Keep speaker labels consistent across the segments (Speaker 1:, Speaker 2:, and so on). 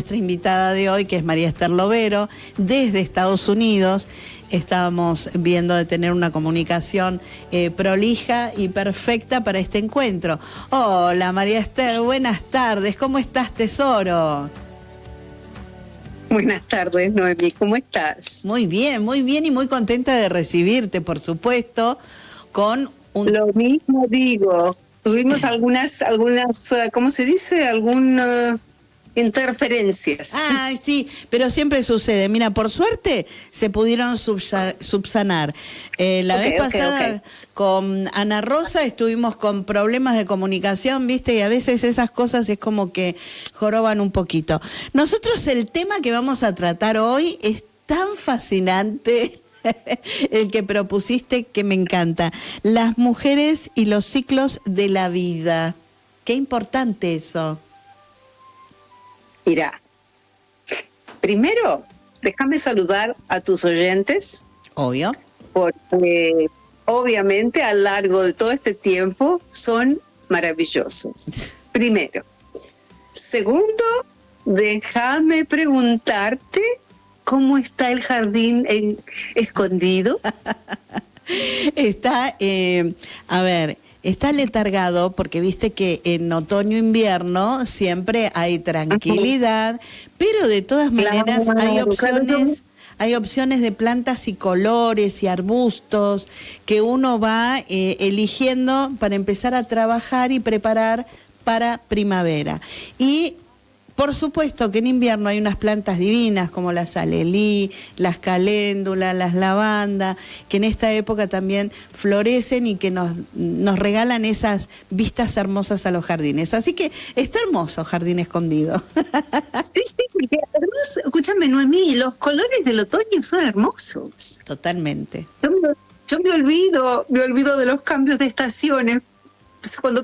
Speaker 1: nuestra invitada de hoy, que es María Esther Lovero, desde Estados Unidos. Estábamos viendo de tener una comunicación prolija y perfecta para este encuentro. Hola María Esther, buenas tardes, ¿cómo estás, tesoro?
Speaker 2: Buenas tardes, Noemí, ¿cómo estás?
Speaker 1: Muy bien y muy contenta de recibirte, por supuesto, con un...
Speaker 2: Lo mismo digo, tuvimos algunas, ¿cómo se dice? Algunas interferencias.
Speaker 1: Ay, sí, pero siempre sucede. Mira, por suerte se pudieron subsanar. La vez pasada con Ana Rosa estuvimos con problemas de comunicación, ¿viste? Y a veces esas cosas es como que joroban un poquito. Nosotros el tema que vamos a tratar hoy es tan fascinante, el que propusiste, que me encanta. Las mujeres y los ciclos de la vida. Qué importante eso.
Speaker 2: Mira, primero, déjame saludar a tus oyentes.
Speaker 1: Obvio.
Speaker 2: Porque obviamente a lo largo de todo este tiempo son maravillosos. Primero. Segundo, déjame preguntarte cómo está el jardín escondido.
Speaker 1: Está, a ver... Está letargado porque viste que en otoño-invierno siempre hay tranquilidad, pero de todas maneras hay opciones de plantas y colores y arbustos que uno va eligiendo para empezar a trabajar y preparar para primavera. Y por supuesto que en invierno hay unas plantas divinas como las alelí, las caléndulas, las lavandas, que en esta época también florecen y que nos regalan esas vistas hermosas a los jardines. Así que está hermoso Jardín Escondido.
Speaker 2: Sí, porque además, escúchame, Noemí, los colores del otoño son hermosos.
Speaker 1: Totalmente.
Speaker 2: Yo me olvido de los cambios de estaciones. Cuando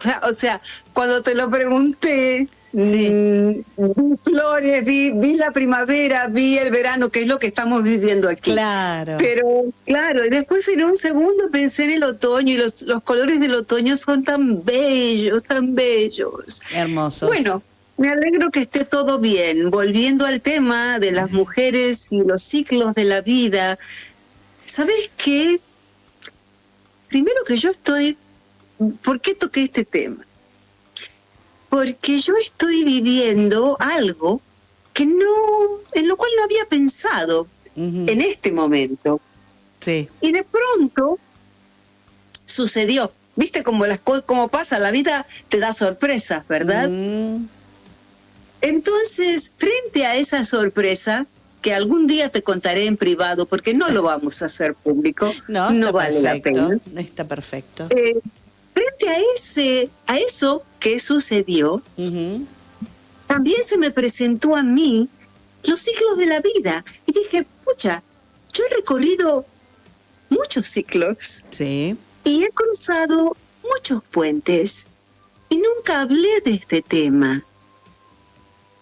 Speaker 2: te lo pregunté...
Speaker 1: Sí.
Speaker 2: Vi flores, vi la primavera, vi el verano, que es lo que estamos viviendo aquí.
Speaker 1: Claro.
Speaker 2: Pero, claro, y después en un segundo pensé en el otoño, y los colores del otoño son tan bellos, tan bellos.
Speaker 1: Hermosos.
Speaker 2: Bueno, me alegro que esté todo bien. Volviendo al tema de las mujeres y los ciclos de la vida, ¿sabes qué? Primero que ¿por qué toqué este tema? Porque yo estoy viviendo algo en lo cual no había pensado en este momento.
Speaker 1: Sí.
Speaker 2: Y de pronto sucedió. ¿Viste cómo cómo pasa? La vida te da sorpresas, ¿verdad? Entonces, frente a esa sorpresa, que algún día te contaré en privado, porque no lo vamos a hacer público, no vale la pena.
Speaker 1: Está perfecto.
Speaker 2: Frente a eso que sucedió, también se me presentó a mí los ciclos de la vida. Y dije, pucha, yo he recorrido muchos ciclos.
Speaker 1: Sí.
Speaker 2: Y he cruzado muchos puentes. Y nunca hablé de este tema.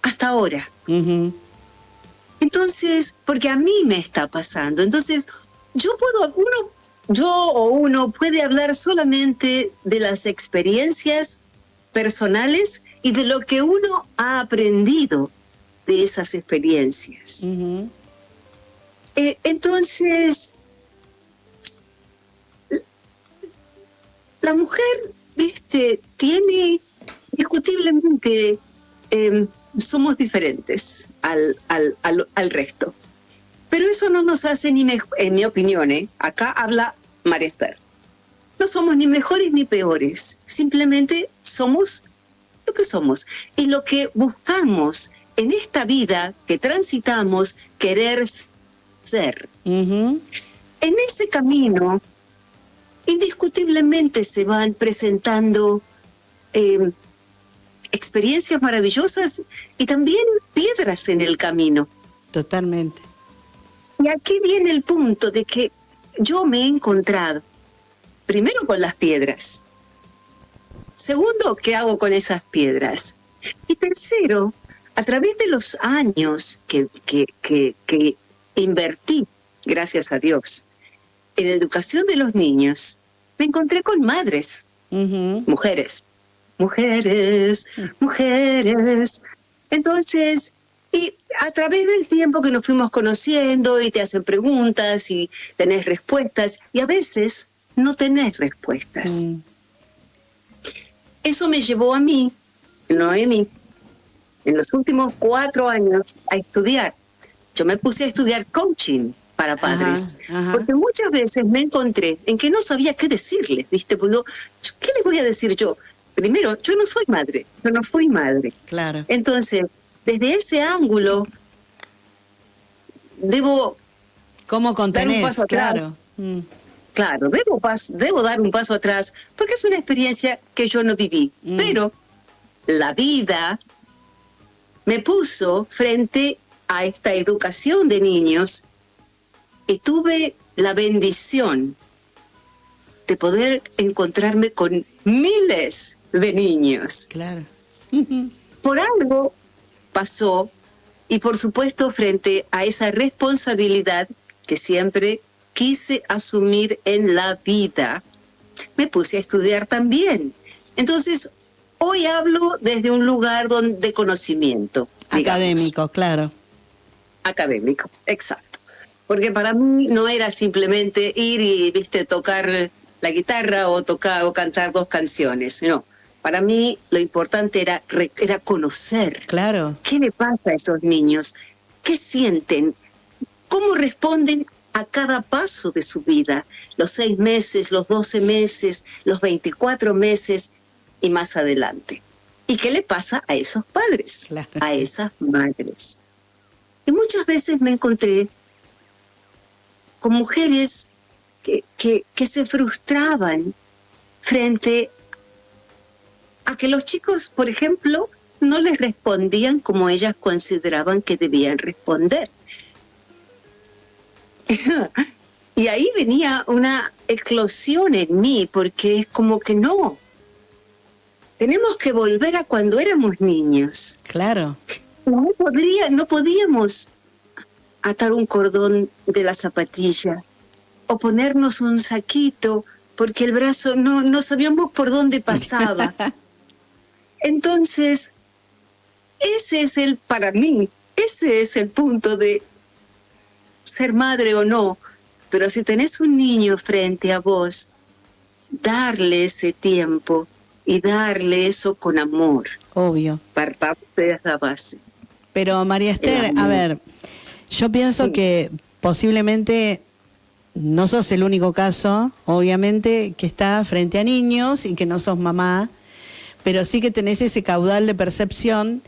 Speaker 2: Hasta ahora. Entonces, porque a mí me está pasando. Entonces, uno puede hablar solamente de las experiencias personales y de lo que uno ha aprendido de esas experiencias. Entonces, la mujer, tiene indiscutiblemente, somos diferentes al resto. Pero eso no nos hace en mi opinión, acá habla María Esther. No somos ni mejores ni peores, simplemente somos lo que somos. Y lo que buscamos en esta vida que transitamos, querer ser. En ese camino, indiscutiblemente se van presentando experiencias maravillosas y también piedras en el camino.
Speaker 1: Totalmente.
Speaker 2: Y aquí viene el punto de que yo me he encontrado, primero con las piedras. Segundo, ¿qué hago con esas piedras? Y tercero, a través de los años que invertí, gracias a Dios, en la educación de los niños, me encontré con madres, mujeres. Entonces, Y a través del tiempo que nos fuimos conociendo y te hacen preguntas y tenés respuestas, y a veces no tenés respuestas. Eso me llevó a mí, Noemí, en los últimos 4 años a estudiar. Yo me puse a estudiar coaching para padres, porque muchas veces me encontré en que no sabía qué decirles, ¿viste? Porque ¿qué les voy a decir yo? Primero, yo no soy madre, yo no fui madre.
Speaker 1: Claro.
Speaker 2: Entonces, desde ese ángulo, debo
Speaker 1: ¿cómo contenés?
Speaker 2: dar un paso atrás.
Speaker 1: Claro.
Speaker 2: Claro, debo dar un paso atrás, porque es una experiencia que yo no viví. Pero la vida me puso frente a esta educación de niños y tuve la bendición de poder encontrarme con miles de niños.
Speaker 1: Claro.
Speaker 2: Por algo pasó, y por supuesto frente a esa responsabilidad que siempre quise asumir en la vida, me puse a estudiar también. Entonces, hoy hablo desde un lugar de conocimiento.
Speaker 1: Académico, claro.
Speaker 2: Académico, exacto. Porque para mí no era simplemente ir y, tocar la guitarra o cantar 2 canciones, no. Para mí lo importante era conocer.
Speaker 1: Claro.
Speaker 2: ¿Qué le pasa a esos niños? ¿Qué sienten? ¿Cómo responden a cada paso de su vida? Los 6 meses, los 12 meses, los 24 meses y más adelante. ¿Y qué le pasa a esos padres? Claro. A esas madres. Y muchas veces me encontré con mujeres que se frustraban frente a que los chicos, por ejemplo, no les respondían como ellas consideraban que debían responder. Y ahí venía una eclosión en mí, porque es como que no. Tenemos que volver a cuando éramos niños.
Speaker 1: Claro.
Speaker 2: No podíamos atar un cordón de la zapatilla o ponernos un saquito porque el brazo no sabíamos por dónde pasaba. Entonces, para mí, ese es el punto de ser madre o no. Pero si tenés un niño frente a vos, darle ese tiempo y darle eso con amor.
Speaker 1: Obvio.
Speaker 2: Partamos de esa base.
Speaker 1: Pero María Esther, a ver, yo pienso que posiblemente no sos el único caso, obviamente, que está frente a niños y que no sos mamá, pero sí que tenés ese caudal de percepción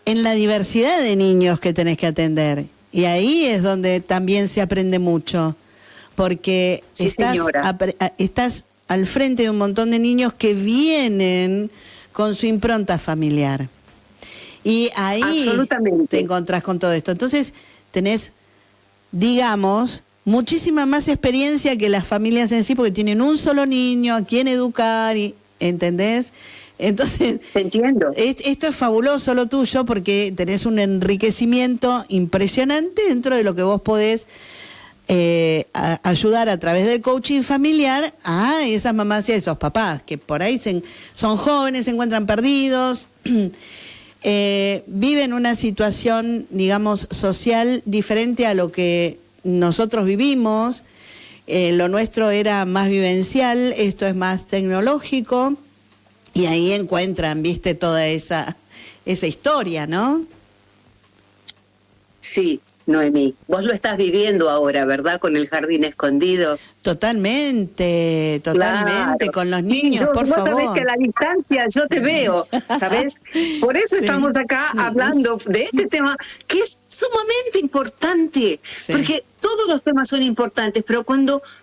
Speaker 1: en la diversidad de niños que tenés que atender. Y ahí es donde también se aprende mucho, porque estás al frente de un montón de niños que vienen con su impronta familiar. Y ahí te encontrás con todo esto. Entonces tenés, digamos, muchísima más experiencia que las familias en sí, porque tienen un solo niño a quien educar, ¿entendés? Entonces,
Speaker 2: entiendo.
Speaker 1: Esto es fabuloso lo tuyo, porque tenés un enriquecimiento impresionante dentro de lo que vos podés ayudar a través del coaching familiar a esas mamás y a esos papás que por ahí son jóvenes, se encuentran perdidos, viven una situación, digamos, social diferente a lo que nosotros vivimos. Lo nuestro era más vivencial, esto es más tecnológico, y ahí encuentran, viste, toda esa historia, ¿no?
Speaker 2: Sí, Noemí, vos lo estás viviendo ahora, ¿verdad? Con el jardín escondido.
Speaker 1: Totalmente,
Speaker 2: claro.
Speaker 1: Con los niños, por favor.
Speaker 2: Vos sabés que a la distancia yo te veo, ¿sabés? Por eso estamos acá hablando de este tema que es sumamente importante, porque todos los temas son importantes, pero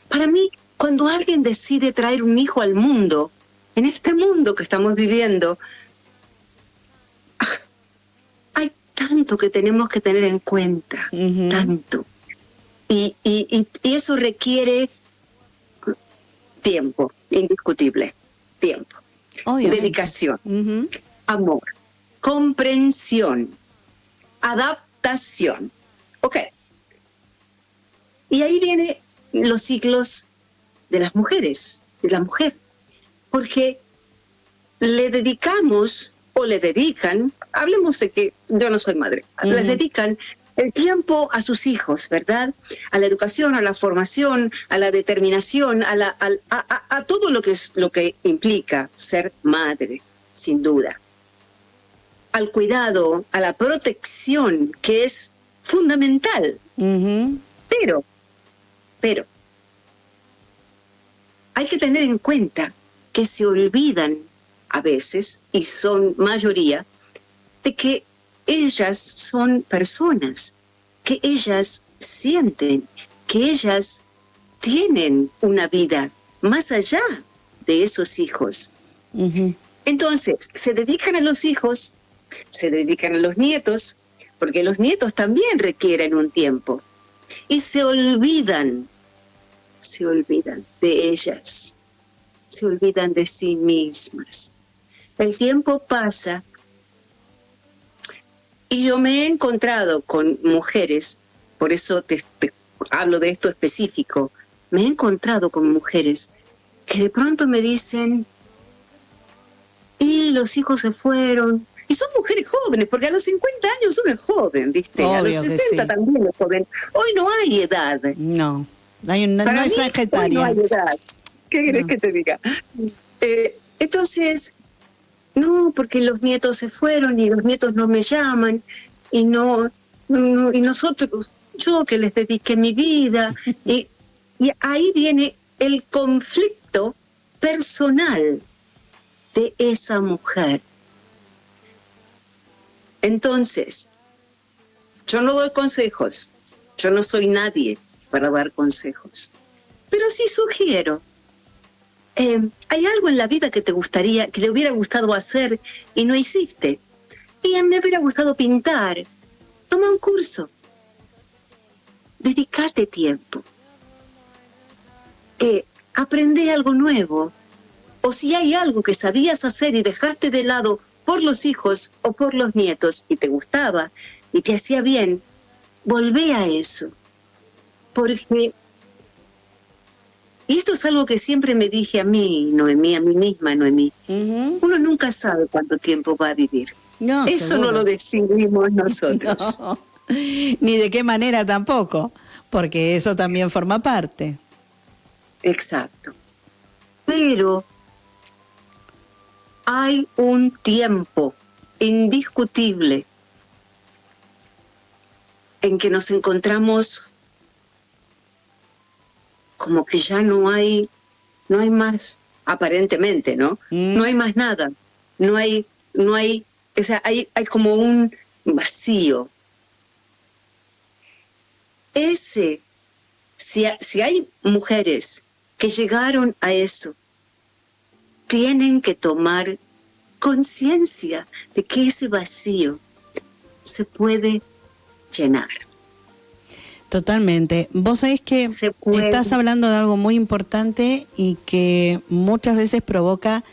Speaker 2: para mí, cuando alguien decide traer un hijo al mundo, en este mundo que estamos viviendo, hay tanto que tenemos que tener en cuenta, tanto. Y eso requiere tiempo, indiscutible, tiempo, dedicación, amor, comprensión, adaptación. Ok. Y ahí vienen los ciclos de las mujeres, de la mujer, porque le dedicamos o le dedican, hablemos de que yo no soy madre, les dedican el tiempo a sus hijos, ¿verdad? A la educación, a la formación, a la determinación, a todo lo que implica ser madre, sin duda. Al cuidado, a la protección, que es fundamental. Pero, hay que tener en cuenta que se olvidan a veces, y son mayoría, de que ellas son personas, que ellas sienten, que ellas tienen una vida más allá de esos hijos. Entonces, se dedican a los hijos, se dedican a los nietos, porque los nietos también requieren un tiempo, y se olvidan de ellas, se olvidan de sí mismas. El tiempo pasa y yo me he encontrado con mujeres, por eso te hablo de esto específico, me he encontrado con mujeres que de pronto me dicen, y los hijos se fueron, y son mujeres jóvenes, porque a los 50 años uno es joven, ¿viste?
Speaker 1: Obvio,
Speaker 2: a los 60 también es joven. Hoy no hay edad.
Speaker 1: No hay franja etaria.
Speaker 2: Hoy no hay edad. ¿Qué querés que te diga? Entonces, no, porque los nietos se fueron y los nietos no me llaman y y nosotros, yo que les dediqué mi vida y ahí viene el conflicto personal de esa mujer. Entonces, yo no doy consejos, yo no soy nadie para dar consejos, pero sí sugiero. Hay algo en la vida que te hubiera gustado hacer y no hiciste. Y me hubiera gustado pintar. Toma un curso. Dedicate tiempo. Aprende algo nuevo. O si hay algo que sabías hacer y dejaste de lado por los hijos o por los nietos y te gustaba y te hacía bien, volvé a eso. Porque... Y esto es algo que siempre me dije a mí, Noemí, a mí misma, Noemí. Uno nunca sabe cuánto tiempo va a vivir.
Speaker 1: No,
Speaker 2: eso
Speaker 1: seguro.
Speaker 2: no lo decidimos nosotros.
Speaker 1: No, ni de qué manera tampoco, porque eso también forma parte.
Speaker 2: Exacto. Pero hay un tiempo indiscutible en que nos encontramos como que ya no hay más, aparentemente, ¿no? No hay más nada, no hay, o sea, hay como un vacío. Si hay mujeres que llegaron a eso, tienen que tomar conciencia de que ese vacío se puede llenar.
Speaker 1: Totalmente. Vos sabés que estás hablando de algo muy importante y que muchas veces provoca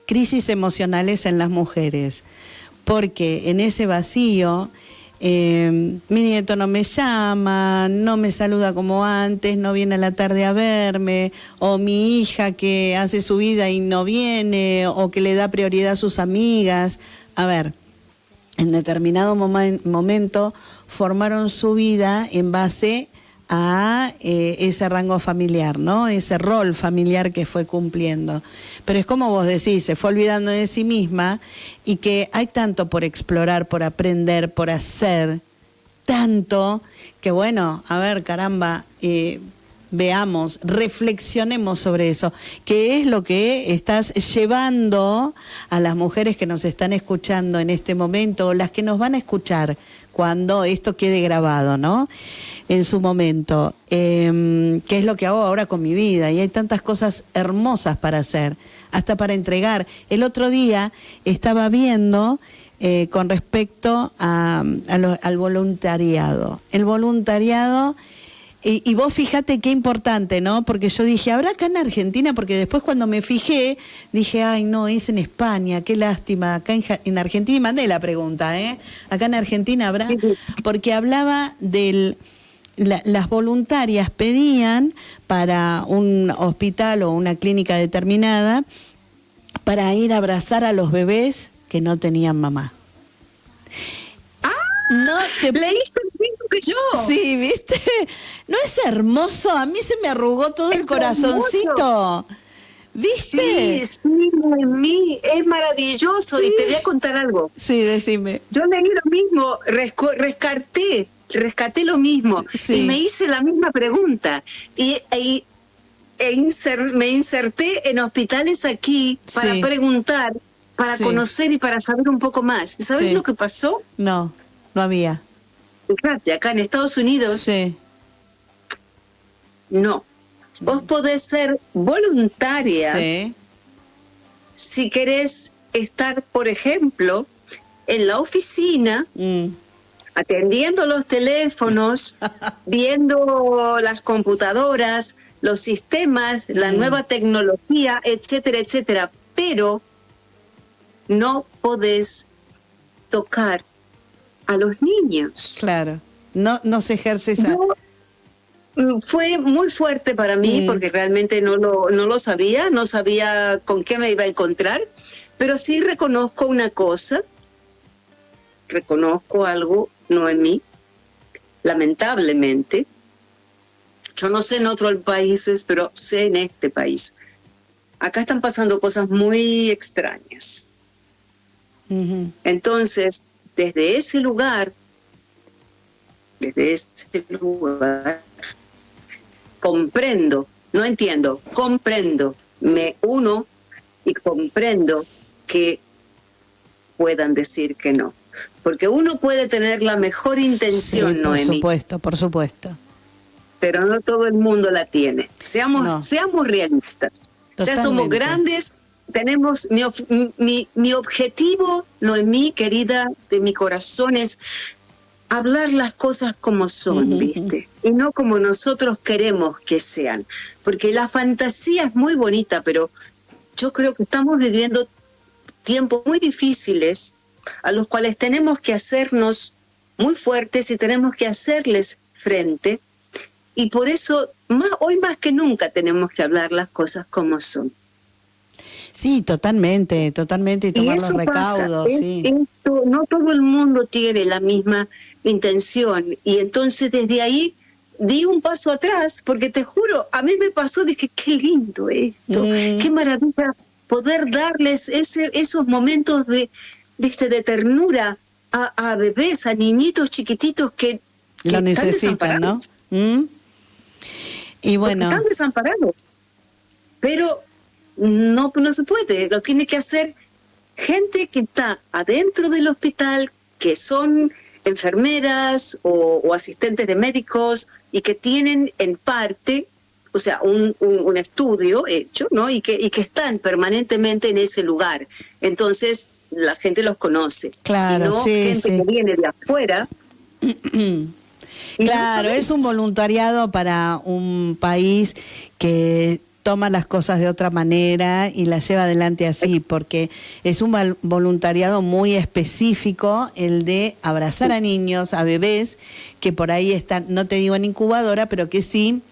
Speaker 1: crisis emocionales en las mujeres, porque en ese vacío mi nieto no me llama, no me saluda como antes, no viene a la tarde a verme, o mi hija que hace su vida y no viene, o que le da prioridad a sus amigas. A ver, en determinado momento formaron su vida en base a ese rango familiar, ¿no? Ese rol familiar que fue cumpliendo. Pero es como vos decís, se fue olvidando de sí misma y que hay tanto por explorar, por aprender, por hacer, tanto que bueno, a ver, caramba, veamos, reflexionemos sobre eso. ¿Qué es lo que estás llevando a las mujeres que nos están escuchando en este momento o las que nos van a escuchar cuando esto quede grabado, ¿no? En su momento, qué es lo que hago ahora con mi vida, y hay tantas cosas hermosas para hacer, hasta para entregar. El otro día estaba viendo con respecto al voluntariado. El voluntariado, y vos fíjate qué importante, ¿no? Porque yo dije, ¿habrá acá en Argentina? Porque después cuando me fijé, dije, ay no, es en España, qué lástima, acá en Argentina, y mandé la pregunta, acá en Argentina habrá, sí. Porque hablaba las voluntarias pedían para un hospital o una clínica determinada para ir a abrazar a los bebés que no tenían mamá. No te...
Speaker 2: Leíste lo mismo que yo.
Speaker 1: Sí, ¿viste? ¿No es hermoso? A mí se me arrugó todo el corazoncito.
Speaker 2: Hermoso.
Speaker 1: ¿Viste?
Speaker 2: Sí, mí es maravilloso. Sí. Y te voy a contar algo.
Speaker 1: Sí, decime.
Speaker 2: Yo leí lo mismo, rescaté lo mismo. Sí. Y me hice la misma pregunta. Me inserté en hospitales aquí para preguntar, para conocer y para saber un poco más. ¿Sabes lo que pasó?
Speaker 1: No había.
Speaker 2: Fíjate, acá en Estados Unidos, no. Vos podés ser voluntaria si querés estar, por ejemplo, en la oficina, atendiendo los teléfonos, viendo las computadoras, los sistemas, la nueva tecnología, etcétera, etcétera. Pero no podés tocar a los niños.
Speaker 1: Claro, no se ejerce esa...
Speaker 2: Fue muy fuerte para mí porque realmente no lo sabía, no sabía con qué me iba a encontrar, pero sí reconozco una cosa, reconozco algo, Noemí, lamentablemente. Yo no sé en otros países, pero sé en este país. Acá están pasando cosas muy extrañas. Entonces, desde ese lugar, comprendo, no entiendo, comprendo, me uno y comprendo que puedan decir que no. Porque uno puede tener la mejor intención, Noemí.
Speaker 1: Por supuesto.
Speaker 2: Pero no todo el mundo la tiene. Seamos realistas. Totalmente. Ya somos grandes, tenemos mi objetivo, Noemí, querida, de mi corazón es hablar las cosas como son, ¿viste? Y no como nosotros queremos que sean. Porque la fantasía es muy bonita, pero yo creo que estamos viviendo tiempos muy difíciles a los cuales tenemos que hacernos muy fuertes y tenemos que hacerles frente. Y por eso, hoy más que nunca, tenemos que hablar las cosas como son.
Speaker 1: Sí, totalmente, y tomar los recaudos.
Speaker 2: Esto, no todo el mundo tiene la misma intención, y entonces desde ahí di un paso atrás, porque te juro, a mí me pasó, dije, qué lindo esto, qué maravilla poder darles esos momentos de ternura a bebés, a niñitos chiquititos que
Speaker 1: lo necesitan, ¿no? Y bueno,
Speaker 2: están desamparados, pero no se puede, lo tiene que hacer gente que está adentro del hospital, que son enfermeras o asistentes de médicos y que tienen en parte, o sea, un estudio hecho, ¿no? Y que están permanentemente en ese lugar. Entonces, la gente los conoce.
Speaker 1: Claro,
Speaker 2: y no gente que viene de afuera.
Speaker 1: Claro, es un voluntariado para un país que toma las cosas de otra manera y las lleva adelante así, porque es un voluntariado muy específico, el de abrazar a niños, a bebés, que por ahí están, no te digo en incubadora, pero que sí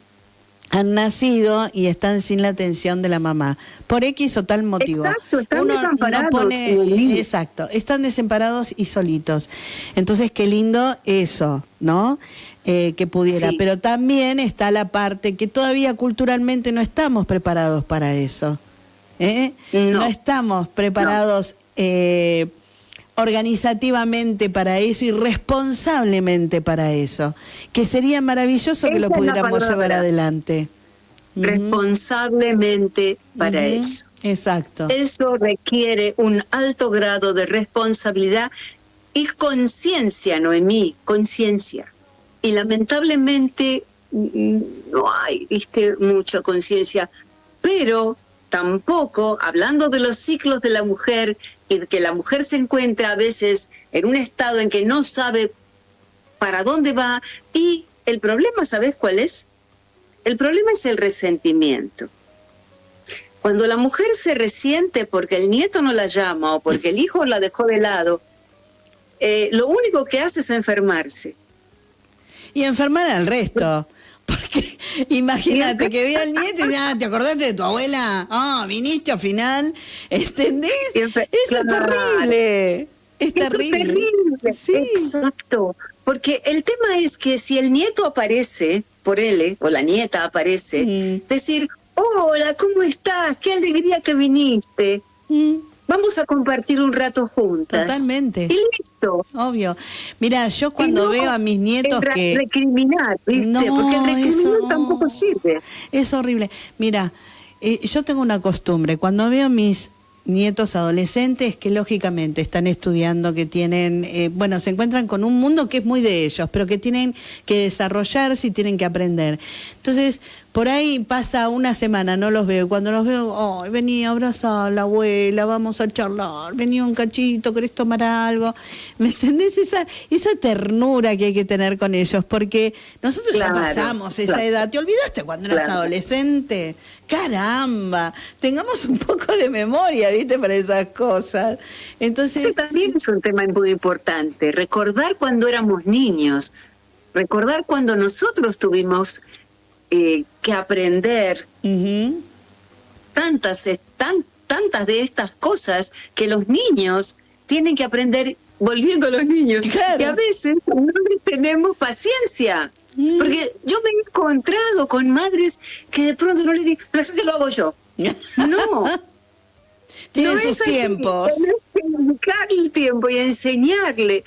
Speaker 1: han nacido y están sin la atención de la mamá, por X o tal motivo.
Speaker 2: Exacto, están desamparados.
Speaker 1: Exacto, están desamparados y solitos. Entonces, qué lindo eso, ¿no? Que pudiera, pero también está la parte que todavía culturalmente no estamos preparados para eso. No estamos preparados organizativamente para eso y responsablemente para eso, que sería maravilloso que lo pudiéramos llevar adelante.
Speaker 2: Responsablemente para eso.
Speaker 1: Exacto.
Speaker 2: Eso requiere un alto grado de responsabilidad y conciencia, Noemí, conciencia. Y lamentablemente no hay, mucha conciencia, pero tampoco, hablando de los ciclos de la mujer, y que la mujer se encuentra a veces en un estado en que no sabe para dónde va, y el problema, ¿sabes cuál es? El problema es el resentimiento. Cuando la mujer se resiente porque el nieto no la llama o porque el hijo la dejó de lado, lo único que hace es enfermarse.
Speaker 1: Y enfermar al resto, Porque imagínate que vea al nieto y diga, ¿te acordaste de tu abuela? Viniste al final, ¿entendés? Eso es terrible. Es terrible.
Speaker 2: Sí. Exacto. Porque el tema es que si el nieto aparece por él, o la nieta aparece, decir, hola, ¿cómo estás? Qué alegría que viniste. Vamos a compartir un rato juntas.
Speaker 1: Totalmente.
Speaker 2: Y listo.
Speaker 1: Obvio. Mira, yo cuando veo a mis nietos que...
Speaker 2: recriminar, ¿viste?
Speaker 1: No,
Speaker 2: porque el recriminar tampoco sirve.
Speaker 1: Es horrible. Mira, yo tengo una costumbre. Cuando veo a mis nietos adolescentes que lógicamente están estudiando, que tienen, se encuentran con un mundo que es muy de ellos, pero que tienen que desarrollarse y tienen que aprender. Entonces, por ahí pasa una semana, no los veo, y cuando los veo, vení, abrazá a la abuela, vamos a charlar, vení un cachito, ¿querés tomar algo? ¿Me entendés? Esa ternura que hay que tener con ellos, porque nosotros ya pasamos esa edad. ¿Te olvidaste cuando eras adolescente? ¡Caramba! Tengamos un poco de memoria, ¿viste? Para esas cosas. Entonces,
Speaker 2: eso también es un tema muy importante. Recordar cuando éramos niños. Recordar cuando nosotros tuvimos que aprender tantas de estas cosas que los niños tienen que aprender volviendo a los niños.
Speaker 1: Claro.
Speaker 2: Y a veces no les tenemos paciencia. Porque yo me he encontrado con madres que de pronto no les digo, no, eso te lo hago yo. No.
Speaker 1: Tiene sus tiempos.
Speaker 2: Tienes que dedicarle el tiempo y enseñarle.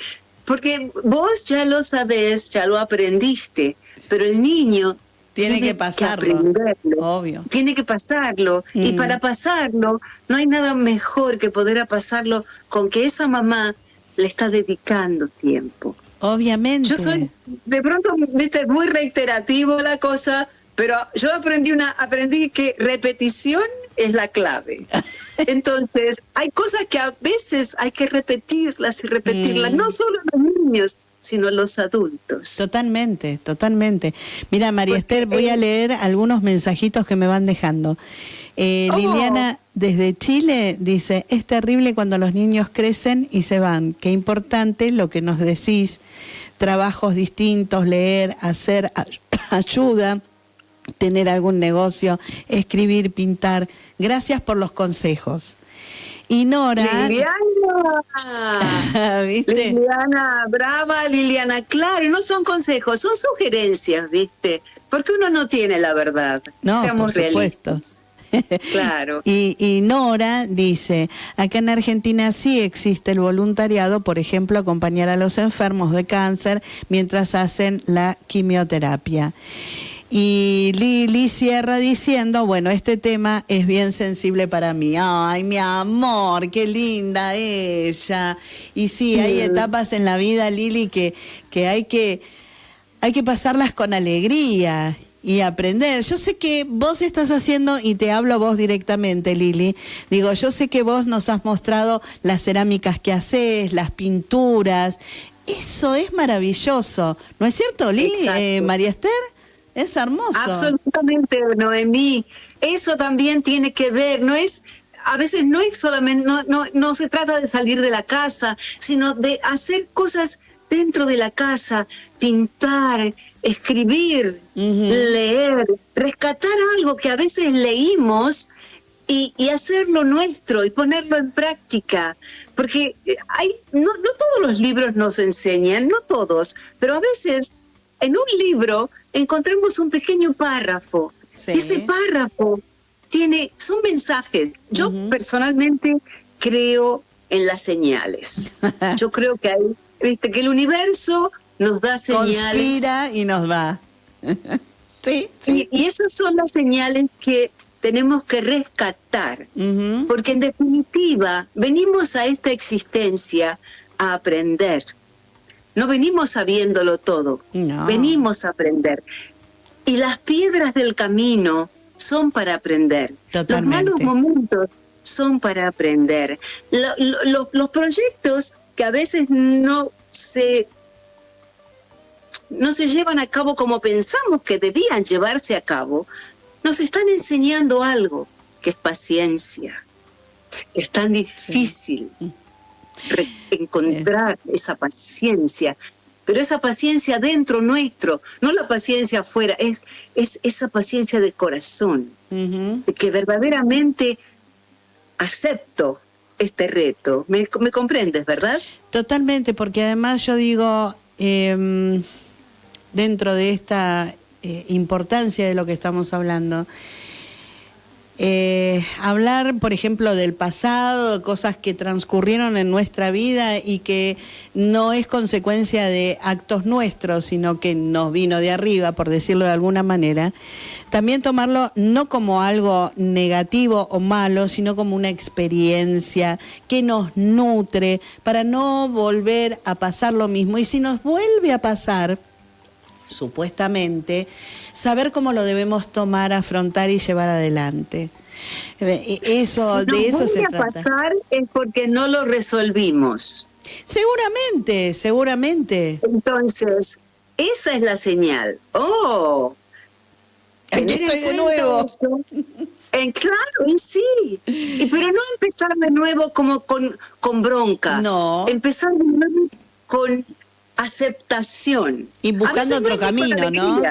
Speaker 2: Porque vos ya lo sabés, ya lo aprendiste, pero el niño
Speaker 1: tiene que pasarlo,
Speaker 2: que aprenderlo,
Speaker 1: obvio.
Speaker 2: Tiene que pasarlo. Y para pasarlo, no hay nada mejor que poder pasarlo con que esa mamá le está dedicando tiempo.
Speaker 1: Obviamente.
Speaker 2: Yo soy, de pronto, viste, muy reiterativo la cosa, pero yo aprendí que repetición es la clave. Entonces, hay cosas que a veces hay que repetirlas y repetirlas, no solo los niños, sino los adultos.
Speaker 1: Totalmente, totalmente. Mira, María Esther, voy a leer algunos mensajitos que me van dejando. Liliana, desde Chile, dice, es terrible cuando los niños crecen y se van. Qué importante lo que nos decís. Trabajos distintos, leer, hacer ayuda, tener algún negocio, escribir, pintar. Gracias por los consejos. Y Nora...
Speaker 2: ¡Liliana!
Speaker 1: ¿Viste?
Speaker 2: Liliana, brava Liliana, claro, no son consejos, son sugerencias, ¿viste? Porque uno no tiene la verdad,
Speaker 1: no,
Speaker 2: seamos
Speaker 1: por
Speaker 2: realistas. Claro.
Speaker 1: Y Nora dice, acá en Argentina sí existe el voluntariado, por ejemplo, acompañar a los enfermos de cáncer mientras hacen la quimioterapia. Y Lili cierra diciendo, bueno, este tema es bien sensible para mí. Ay, mi amor, qué linda ella. Y sí, hay etapas en la vida, Lili, que hay que pasarlas con alegría y aprender. Yo sé que vos estás haciendo, y te hablo a vos directamente, Lili, digo, yo sé que vos nos has mostrado las cerámicas que haces, las pinturas. Eso es maravilloso. ¿No es cierto, Lili? María Esther? Es hermoso.
Speaker 2: Absolutamente, Noemí. Eso también tiene que ver, a veces no es solamente, no se trata de salir de la casa, sino de hacer cosas dentro de la casa, pintar, escribir, leer, rescatar algo que a veces leímos y hacerlo nuestro y ponerlo en práctica. Porque no todos los libros nos enseñan, no todos, pero a veces en un libro encontramos un pequeño párrafo. Sí. Ese párrafo son mensajes. Yo personalmente creo en las señales. Yo creo que que el universo nos da señales.
Speaker 1: Conspira y nos va. Sí.
Speaker 2: Y esas son las señales que tenemos que rescatar. Porque en definitiva, venimos a esta existencia a aprender. No venimos sabiéndolo todo, venimos a aprender. Y las piedras del camino son para aprender.
Speaker 1: Totalmente.
Speaker 2: Los malos momentos son para aprender. Los proyectos que a veces no se llevan a cabo como pensamos que debían llevarse a cabo, nos están enseñando algo, que es paciencia, que es tan difícil. Encontrar esa paciencia, pero esa paciencia dentro nuestro, no la paciencia afuera, es esa paciencia de corazón, de que verdaderamente acepto este reto. ¿Me comprendes, verdad?
Speaker 1: Totalmente, porque además yo digo, dentro de esta importancia de lo que estamos hablando, hablar, por ejemplo, del pasado, de cosas que transcurrieron en nuestra vida y que no es consecuencia de actos nuestros, sino que nos vino de arriba, por decirlo de alguna manera, también tomarlo no como algo negativo o malo, sino como una experiencia que nos nutre para no volver a pasar lo mismo. Y si nos vuelve a pasar, supuestamente, saber cómo lo debemos tomar, afrontar y llevar adelante. Eso,
Speaker 2: si
Speaker 1: de eso se
Speaker 2: trata. Pasar es porque no lo resolvimos.
Speaker 1: Seguramente.
Speaker 2: Entonces, esa es la señal. ¡Oh!
Speaker 1: Aquí estoy de nuevo.
Speaker 2: Claro, y sí. Pero no empezar de nuevo como con bronca.
Speaker 1: No.
Speaker 2: Empezar de nuevo con aceptación.
Speaker 1: Y buscando otro camino, ¿no?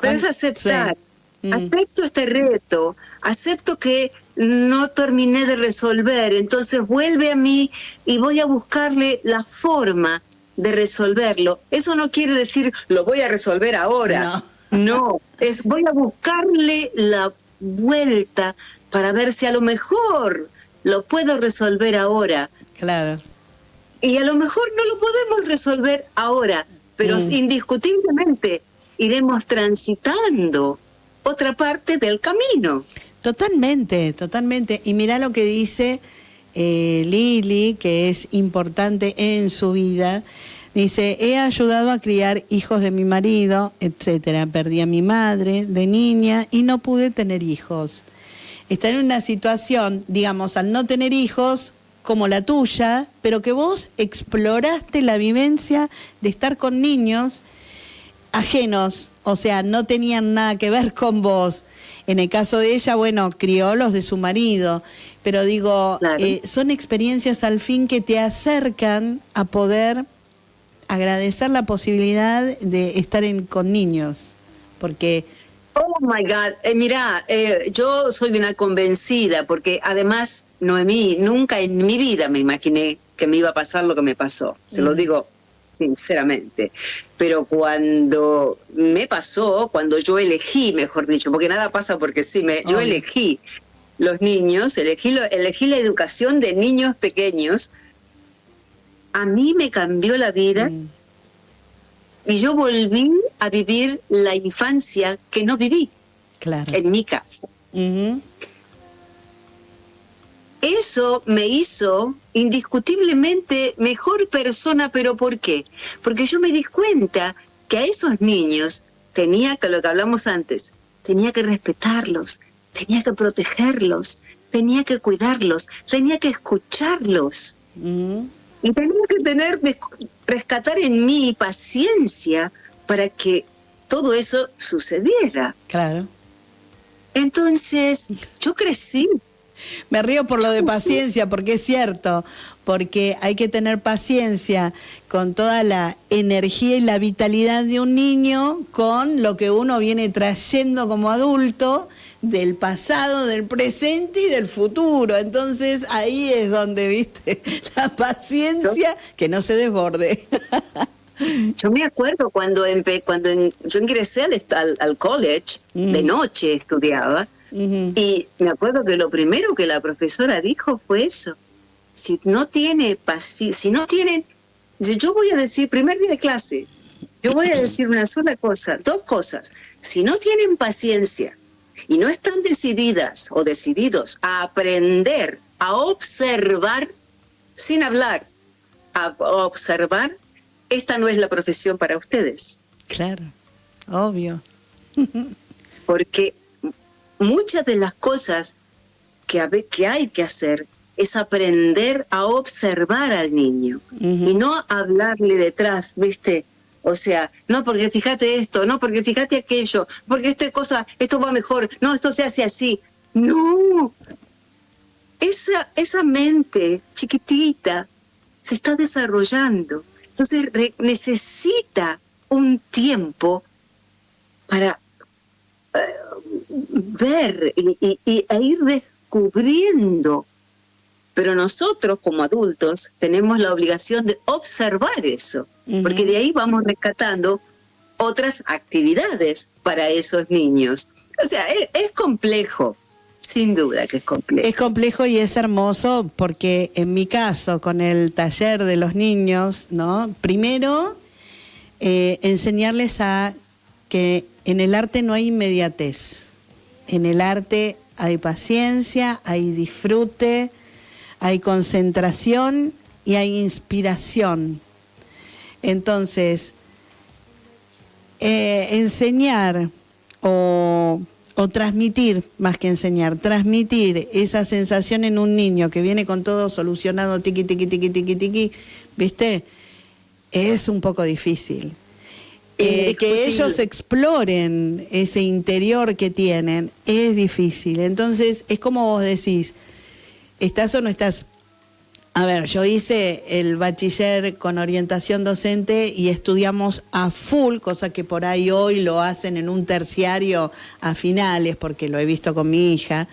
Speaker 2: Pero es aceptar. Sí. Acepto este reto, acepto que no terminé de resolver, entonces vuelve a mí y voy a buscarle la forma de resolverlo. Eso no quiere decir lo voy a resolver ahora. No, voy a buscarle la vuelta para ver si a lo mejor lo puedo resolver ahora.
Speaker 1: Claro.
Speaker 2: Y a lo mejor no lo podemos resolver ahora, pero indiscutiblemente iremos transitando otra parte del camino.
Speaker 1: Totalmente. Y mirá lo que dice Lili, que es importante en su vida. Dice, he ayudado a criar hijos de mi marido, etcétera. Perdí a mi madre de niña y no pude tener hijos. Está en una situación, digamos, al no tener hijos, como la tuya, pero que vos exploraste la vivencia de estar con niños ajenos, o sea, no tenían nada que ver con vos. En el caso de ella, bueno, crió los de su marido, pero digo, claro, son experiencias al fin que te acercan a poder agradecer la posibilidad de estar con niños, porque...
Speaker 2: Oh my God, mira, yo soy una convencida, porque además, Noemí, nunca en mi vida me imaginé que me iba a pasar lo que me pasó, se lo digo sinceramente, pero cuando me pasó, cuando yo elegí, mejor dicho, porque nada pasa porque sí, yo elegí los niños, elegí la educación de niños pequeños, a mí me cambió la vida. Y yo volví a vivir la infancia que no viví, claro, en mi casa. Eso me hizo indiscutiblemente mejor persona, ¿pero por qué? Porque yo me di cuenta que a esos niños tenía que, lo que hablamos antes, tenía que respetarlos, tenía que protegerlos, tenía que cuidarlos, tenía que escucharlos. Y tenía que rescatar en mí paciencia para que todo eso sucediera.
Speaker 1: Claro.
Speaker 2: Entonces, yo crecí.
Speaker 1: Me río por lo de paciencia, porque es cierto, porque hay que tener paciencia con toda la energía y la vitalidad de un niño, con lo que uno viene trayendo como adulto, del pasado, del presente y del futuro. Entonces ahí es donde, viste, la paciencia, que no se desborde.
Speaker 2: Yo me acuerdo cuando yo ingresé al college, de noche estudiaba, y me acuerdo que lo primero que la profesora dijo fue eso: si no tiene paciencia, yo voy a decir, primer día de clase, yo voy a decir una sola cosa, dos cosas: si no tienen paciencia y no están decididas o decididos a aprender, a observar, sin hablar, a observar, esta no es la profesión para ustedes.
Speaker 1: Claro, obvio.
Speaker 2: Porque muchas de las cosas que hay que hacer es aprender a observar al niño y no hablarle detrás, ¿viste? O sea, no porque fíjate esto, no porque fíjate aquello, porque esto va mejor, no, esto se hace así. No, esa mente chiquitita se está desarrollando Entonces necesita un tiempo para ver e ir descubriendo. Pero nosotros como adultos tenemos la obligación de observar eso, porque de ahí vamos rescatando otras actividades para esos niños. O sea, es complejo, sin duda que es complejo.
Speaker 1: Es complejo y es hermoso porque en mi caso, con el taller de los niños, ¿no? Primero, enseñarles a que en el arte no hay inmediatez. En el arte hay paciencia, hay disfrute, hay concentración y hay inspiración. Entonces, enseñar o transmitir, más que enseñar, transmitir esa sensación en un niño que viene con todo solucionado, tiqui, tiqui, tiqui, tiqui, tiqui, ¿viste? Es un poco difícil. Que ellos exploren ese interior que tienen es difícil. Entonces, es como vos decís, ¿estás o no estás? A ver, yo hice el bachiller con orientación docente y estudiamos a full, cosa que por ahí hoy lo hacen en un terciario a finales, porque lo he visto con mi hija.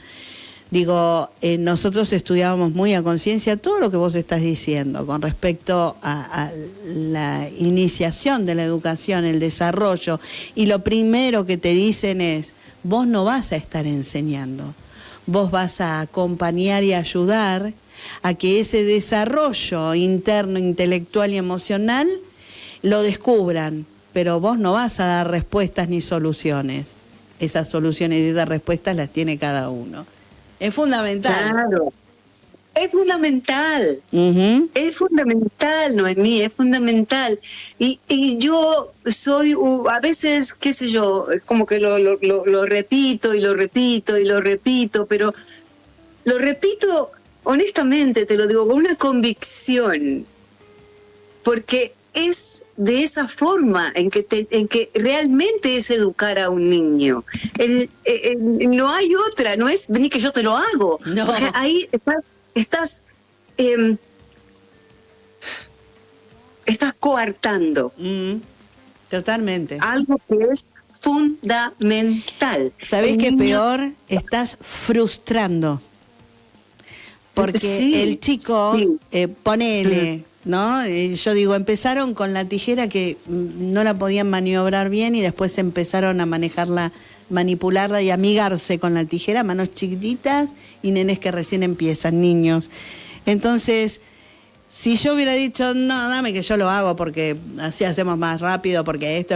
Speaker 1: Digo, nosotros estudiábamos muy a conciencia todo lo que vos estás diciendo con respecto a la iniciación de la educación, el desarrollo. Y lo primero que te dicen es, vos no vas a estar enseñando, vos vas a acompañar y ayudar a que ese desarrollo interno, intelectual y emocional lo descubran, pero vos no vas a dar respuestas ni soluciones. Esas soluciones y esas respuestas las tiene cada uno. Es fundamental.
Speaker 2: Claro, es fundamental. Es fundamental, Noemí, es fundamental. Y yo soy, a veces, qué sé yo, como que lo repito y lo repito y lo repito, pero lo repito honestamente, te lo digo, con una convicción, porque es de esa forma en que realmente es educar a un niño. No hay otra, no es ni que yo te lo hago.
Speaker 1: No.
Speaker 2: Porque ahí estás coartando.
Speaker 1: Totalmente.
Speaker 2: Algo que es fundamental.
Speaker 1: ¿Sabés qué peor? Estás frustrando. Porque
Speaker 2: sí,
Speaker 1: el chico,
Speaker 2: sí.
Speaker 1: Ponele, ¿no? Yo digo, empezaron con la tijera que no la podían maniobrar bien y después empezaron a manejarla, manipularla y amigarse con la tijera, manos chiquititas y nenes que recién empiezan, niños. Entonces, si yo hubiera dicho, no, dame que yo lo hago porque así hacemos más rápido, porque esto...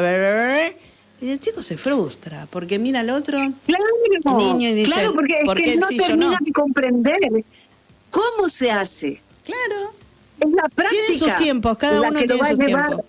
Speaker 1: Y el chico se frustra, porque mira al otro niño y dice,
Speaker 2: claro, porque es que no termina de comprender cómo se hace.
Speaker 1: Claro.
Speaker 2: Es la práctica.
Speaker 1: Tiene sus tiempos, cada uno tiene sus tiempos.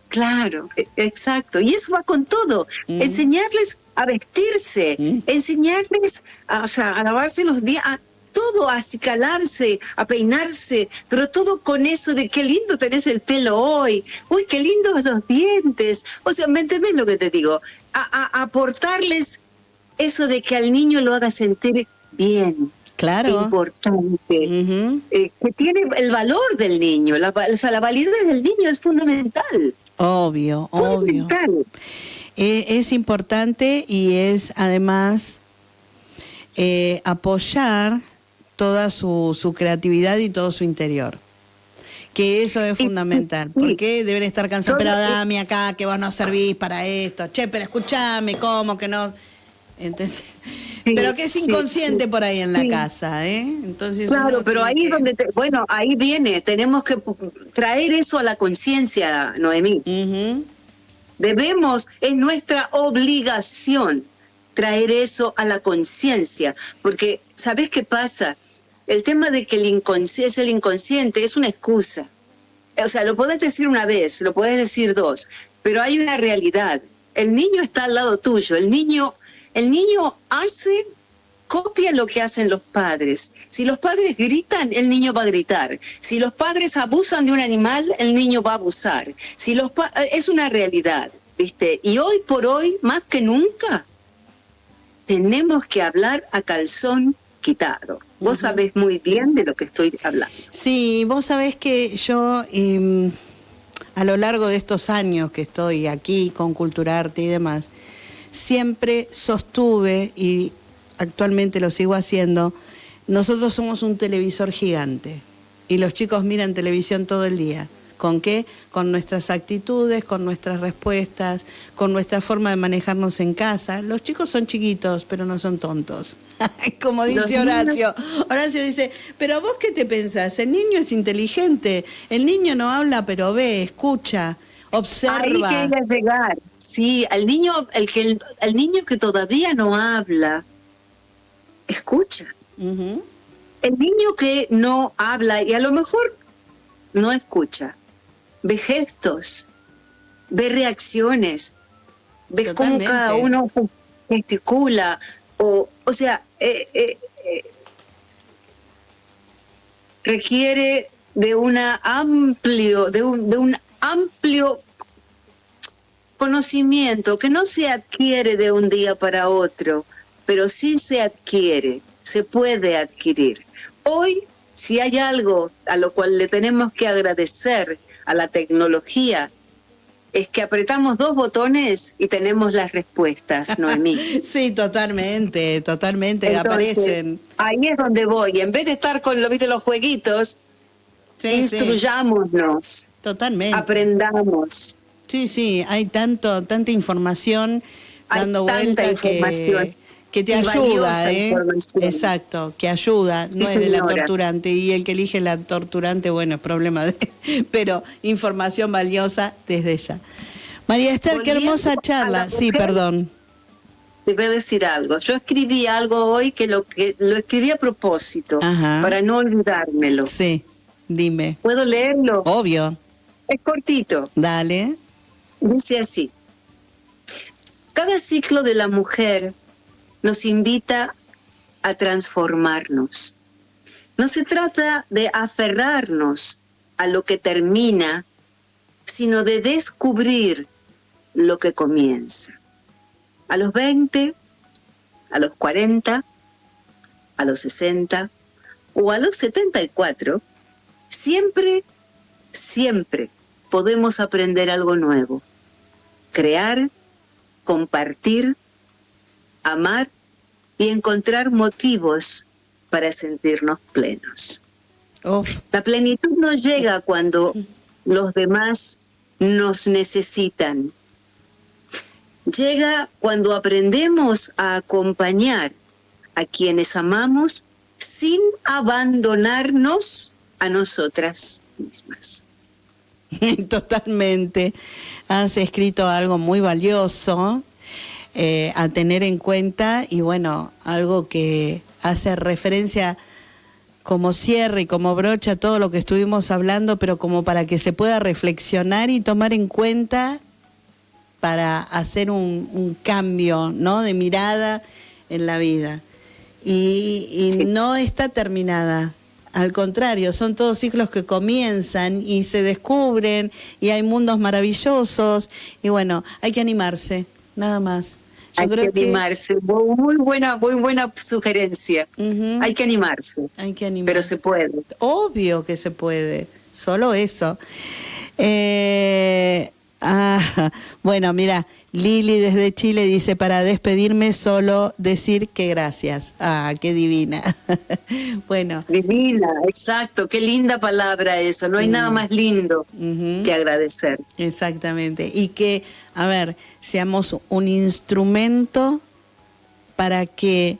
Speaker 2: Claro, exacto. Y eso va con todo. Enseñarles a vestirse, enseñarles a lavarse los días, a todo, a acicalarse, a peinarse, pero todo con eso de qué lindo tenés el pelo hoy, uy, qué lindos los dientes. O sea, ¿me entendés lo que te digo? A aportarles eso de que al niño lo haga sentir bien.
Speaker 1: Claro.
Speaker 2: Importante. Que tiene el valor del niño, la validez del niño es fundamental.
Speaker 1: Obvio. Es importante y es además apoyar toda su creatividad y todo su interior. Que eso es fundamental. Sí. Porque deben estar cansados, pero dame acá, que vos no servís para esto. Che, pero escuchame, ¿cómo que no? ¿Entendés? Sí, pero que es inconsciente por ahí en la casa, ¿eh? Entonces
Speaker 2: claro, pero ahí donde ahí viene, tenemos que traer eso a la conciencia, Noemí. Debemos, es nuestra obligación traer eso a la conciencia, porque ¿sabés qué pasa? El tema de que el inconsciente es una excusa. O sea, lo podés decir una vez, lo podés decir dos, pero hay una realidad. El niño está al lado tuyo, el niño copia lo que hacen los padres. Si los padres gritan, el niño va a gritar. Si los padres abusan de un animal, el niño va a abusar. Es una realidad, ¿viste? Y hoy por hoy, más que nunca, tenemos que hablar a calzón desquitado. Vos sabés muy bien de lo que estoy hablando.
Speaker 1: Sí, vos sabés que yo a lo largo de estos años que estoy aquí con Culturarte y demás, siempre sostuve, y actualmente lo sigo haciendo, nosotros somos un televisor gigante y los chicos miran televisión todo el día. ¿Con qué? Con nuestras actitudes, con nuestras respuestas, con nuestra forma de manejarnos en casa. Los chicos son chiquitos, pero no son tontos. Como dice Horacio. Horacio dice, pero vos qué te pensás, el niño es inteligente, el niño no habla, pero ve, escucha, observa.
Speaker 2: Ahí quería llegar. Sí, al niño, el niño que todavía no habla, escucha. El niño que no habla y a lo mejor no escucha, ve gestos, ve reacciones, ves cómo cada uno gesticula, o sea, requiere de un amplio conocimiento que no se adquiere de un día para otro, pero sí se adquiere, se puede adquirir. Hoy, si hay algo a lo cual le tenemos que agradecer a la tecnología, es que apretamos 2 botones y tenemos las respuestas, Noemí.
Speaker 1: Sí, totalmente,
Speaker 2: Entonces,
Speaker 1: aparecen.
Speaker 2: Ahí es donde voy. En vez de estar con los jueguitos, instruyámonos.
Speaker 1: Sí. Totalmente.
Speaker 2: Aprendamos.
Speaker 1: Sí, hay tanta información dando vuelta que te ayuda, Exacto, que ayuda, sí, no es de la torturante, y el que elige la torturante, bueno, es problema de pero información valiosa desde ya. María Esther, qué hermosa charla. Sí, perdón.
Speaker 2: Te voy a decir algo. Yo escribí algo hoy que lo escribí a propósito, para no olvidármelo.
Speaker 1: Sí, dime.
Speaker 2: ¿Puedo leerlo?
Speaker 1: Obvio.
Speaker 2: Es cortito.
Speaker 1: Dale.
Speaker 2: Dice así: cada ciclo de la mujer nos invita a transformarnos. No se trata de aferrarnos a lo que termina, sino de descubrir lo que comienza. A los 20, a los 40, a los 60 o a los 74, siempre podemos aprender algo nuevo. Crear, compartir, amar y encontrar motivos para sentirnos plenos. La plenitud no llega cuando los demás nos necesitan. Llega cuando aprendemos a acompañar a quienes amamos sin abandonarnos a nosotras mismas.
Speaker 1: Totalmente. Has escrito algo muy valioso a tener en cuenta, y bueno, algo que hace referencia como cierre y como brocha a todo lo que estuvimos hablando, pero como para que se pueda reflexionar y tomar en cuenta para hacer un cambio, ¿no?, de mirada en la vida. Y sí, no está terminada. Al contrario, son todos ciclos que comienzan y se descubren, y hay mundos maravillosos, y bueno, hay que animarse, nada más.
Speaker 2: Hay que animarse. Muy buena sugerencia. Hay que animarse.
Speaker 1: Hay que animarse.
Speaker 2: Pero se puede.
Speaker 1: Obvio que se puede. Solo eso. Bueno, mira, Lili desde Chile dice, para despedirme solo decir que gracias. Qué divina. Bueno.
Speaker 2: Divina, exacto, qué linda palabra eso. No hay nada más lindo que agradecer.
Speaker 1: Exactamente. Y que, a ver, seamos un instrumento para que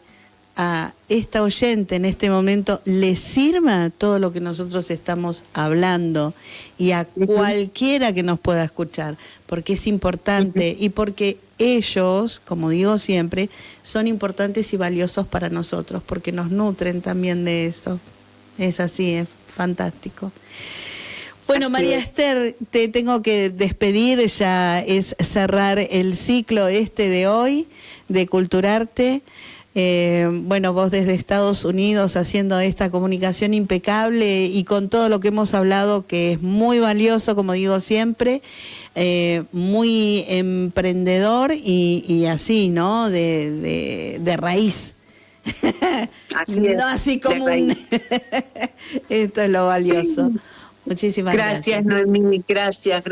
Speaker 1: a esta oyente en este momento le sirva todo lo que nosotros estamos hablando, y a cualquiera que nos pueda escuchar, porque es importante y porque ellos, como digo siempre, son importantes y valiosos para nosotros, porque nos nutren también de esto. Es así, es fantástico. Bueno, María Esther, te tengo que despedir, ya es cerrar el ciclo de hoy de Culturarte. Bueno, vos desde Estados Unidos haciendo esta comunicación impecable y con todo lo que hemos hablado, que es muy valioso, como digo siempre, muy emprendedor y así, ¿no? De raíz.
Speaker 2: Así es.
Speaker 1: No así como
Speaker 2: de
Speaker 1: un...
Speaker 2: raíz.
Speaker 1: Esto es lo valioso. Muchísimas gracias.
Speaker 2: Gracias, Noemí, gracias.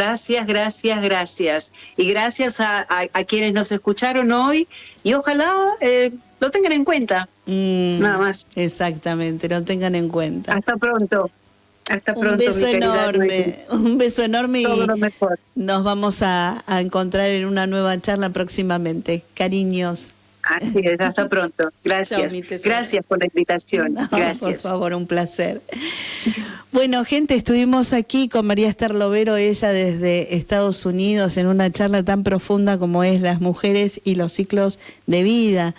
Speaker 2: Y gracias a quienes nos escucharon hoy y ojalá lo tengan en cuenta, nada más.
Speaker 1: Exactamente, lo tengan en cuenta.
Speaker 2: Hasta pronto. Hasta
Speaker 1: Un
Speaker 2: pronto,
Speaker 1: beso
Speaker 2: mi querida Noemí.
Speaker 1: enorme, un beso enorme
Speaker 2: Todo
Speaker 1: y
Speaker 2: lo mejor.
Speaker 1: nos vamos a encontrar en una nueva charla próximamente. Cariños.
Speaker 2: Así es, hasta pronto. Gracias.
Speaker 1: Chao, mi tesoro.
Speaker 2: Gracias por la invitación.
Speaker 1: No,
Speaker 2: Gracias.
Speaker 1: por favor, un placer. Bueno, gente, estuvimos aquí con María Esther Lovero, ella desde Estados Unidos, en una charla tan profunda como es las mujeres y los ciclos de vida.